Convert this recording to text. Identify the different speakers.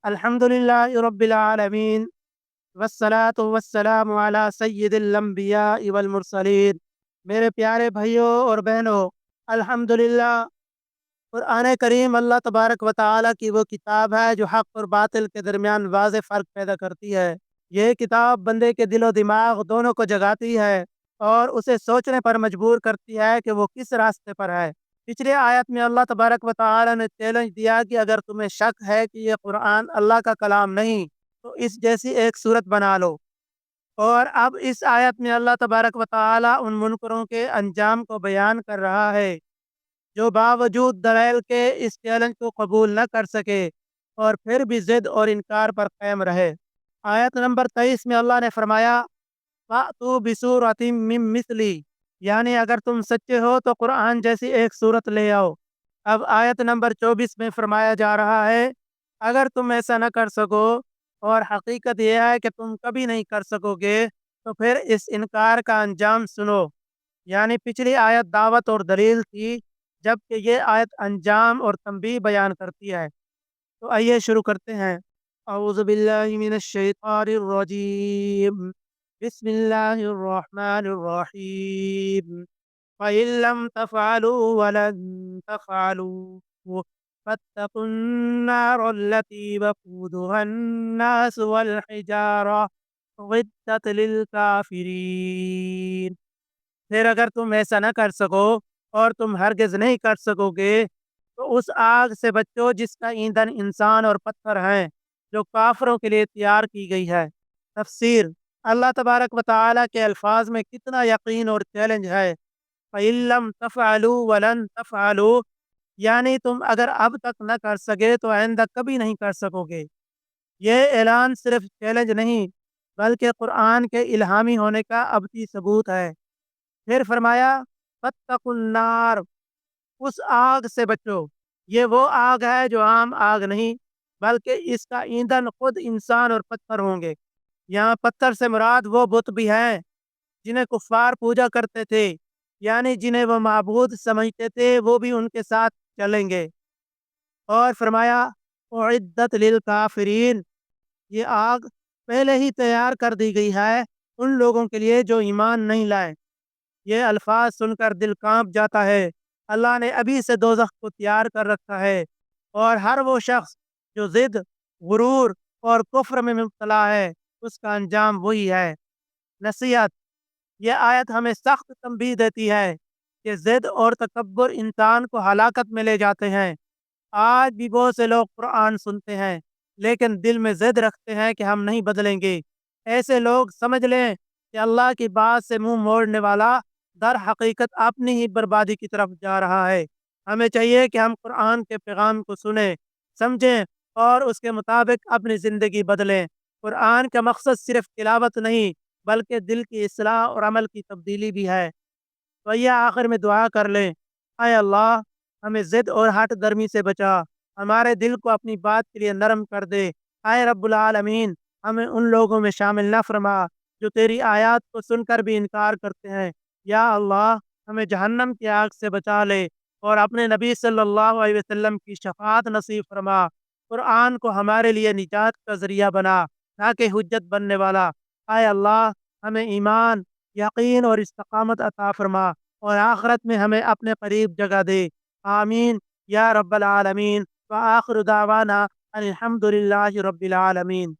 Speaker 1: الحمدللہ رب العالمین والصلاة والسلام علی سید الانبیاء والمرسلین۔ میرے پیارے بھائیوں اور بہنوں، الحمدللہ قرآن کریم اللہ تبارک و تعالیٰ کی وہ کتاب ہے جو حق اور باطل کے درمیان واضح فرق پیدا کرتی ہے۔ یہ کتاب بندے کے دل و دماغ دونوں کو جگاتی ہے اور اسے سوچنے پر مجبور کرتی ہے کہ وہ کس راستے پر ہے۔ پچھلے آیت میں اللہ تبارک و تعالیٰ نے چیلنج دیا کہ اگر تمہیں شک ہے کہ یہ قرآن اللہ کا کلام نہیں تو اس جیسی ایک صورت بنا لو۔ اور اب اس آیت میں اللہ تبارک و تعالیٰ ان منکروں کے انجام کو بیان کر رہا ہے جو باوجود دلائل کے اس چیلنج کو قبول نہ کر سکے اور پھر بھی ضد اور انکار پر قائم رہے۔ آیت نمبر 23 میں اللہ نے فرمایا فَأْتُوا بِسُورَةٍ مِّن مِّثْلِهِ، یعنی اگر تم سچے ہو تو قرآن جیسی ایک صورت لے آؤ۔ اب آیت نمبر 24 میں فرمایا جا رہا ہے اگر تم ایسا نہ کر سکو اور حقیقت یہ ہے کہ تم کبھی نہیں کر سکو گے تو پھر اس انکار کا انجام سنو۔ یعنی پچھلی آیت دعوت اور دلیل تھی جبکہ یہ آیت انجام اور تنبیہ بیان کرتی ہے۔ تو آئیے شروع کرتے ہیں۔ اعوذ باللہ من الشیطان الرجیم، بسم اللہ الرحمن الرحیم۔ فَإِن لَّمْ تَفْعَلُوا وَلَن تَفْعَلُوا فَاتَّقُوا النَّارَ الَّتِي وَقُودُهَا النَّاسُ وَالْحِجَارَةُ أُعِدَّتْ لِلْكَافِرِينَ۔ پھر اگر تم ایسا نہ کر سکو اور تم ہرگز نہیں کر سکو گے تو اس آگ سے بچو جس کا ایندھن انسان اور پتھر ہیں جو کافروں کے لیے تیار کی گئی ہے۔ تفسیر: اللہ تبارک و تعالیٰ کے الفاظ میں کتنا یقین اور چیلنج ہے۔ فَإِن لَّمْ تَفْعَلُوا وَلَن تَفْعَلُوا، یعنی تم اگر اب تک نہ کر سکے تو آئندہ کبھی نہیں کر سکو گے۔ یہ اعلان صرف چیلنج نہیں بلکہ قرآن کے الہامی ہونے کا ابدی ثبوت ہے۔ پھر فرمایا فَاتَّقُوا النَّارَ، اس آگ سے بچو۔ یہ وہ آگ ہے جو عام آگ نہیں بلکہ اس کا ایندھن خود انسان اور پتھر ہوں گے۔ یہاں پتھر سے مراد وہ بت بھی ہیں جنہیں کفار پوجا کرتے تھے، یعنی جنہیں وہ معبود سمجھتے تھے وہ بھی ان کے ساتھ چلیں گے۔ اور فرمایا اعدت للکافرین، یہ آگ پہلے ہی تیار کر دی گئی ہے ان لوگوں کے لیے جو ایمان نہیں لائے۔ یہ الفاظ سن کر دل کانپ جاتا ہے۔ اللہ نے ابھی سے دوزخ کو تیار کر رکھا ہے اور ہر وہ شخص جو ضد، غرور اور کفر میں مبتلا ہے اس کا انجام وہی ہے۔ نصیحت: یہ آیت ہمیں سخت تنبیہ دیتی ہے کہ ضد اور تکبر انسان کو ہلاکت میں لے جاتے ہیں۔ آج بھی بہت سے لوگ قرآن سنتے ہیں لیکن دل میں ضد رکھتے ہیں کہ ہم نہیں بدلیں گے۔ ایسے لوگ سمجھ لیں کہ اللہ کی بات سے منہ موڑنے والا در حقیقت اپنی ہی بربادی کی طرف جا رہا ہے۔ ہمیں چاہیے کہ ہم قرآن کے پیغام کو سنیں، سمجھیں اور اس کے مطابق اپنی زندگی بدلیں۔ قرآن کا مقصد صرف تلاوت نہیں بلکہ دل کی اصلاح اور عمل کی تبدیلی بھی ہے۔ تو یہ آخر میں دعا کر لیں، اے اللہ ہمیں ضد اور ہٹ درمی سے بچا، ہمارے دل کو اپنی بات کے لیے نرم کر دے۔ اے رب العالمین، ہمیں ان لوگوں میں شامل نہ فرما جو تیری آیات کو سن کر بھی انکار کرتے ہیں۔ یا اللہ ہمیں جہنم کی آگ سے بچا لے اور اپنے نبی صلی اللہ علیہ وسلم کی شفاعت نصیب فرما۔ قرآن کو ہمارے لیے نجات کا ذریعہ بنا تاکہ حجت بننے والا۔ اے اللہ ہمیں ایمان، یقین اور استقامت عطا فرما اور آخرت میں ہمیں اپنے قریب جگہ دے۔ آمین یا رب العالمین۔ وآخر دعوانا الحمد للہ رب العالمین۔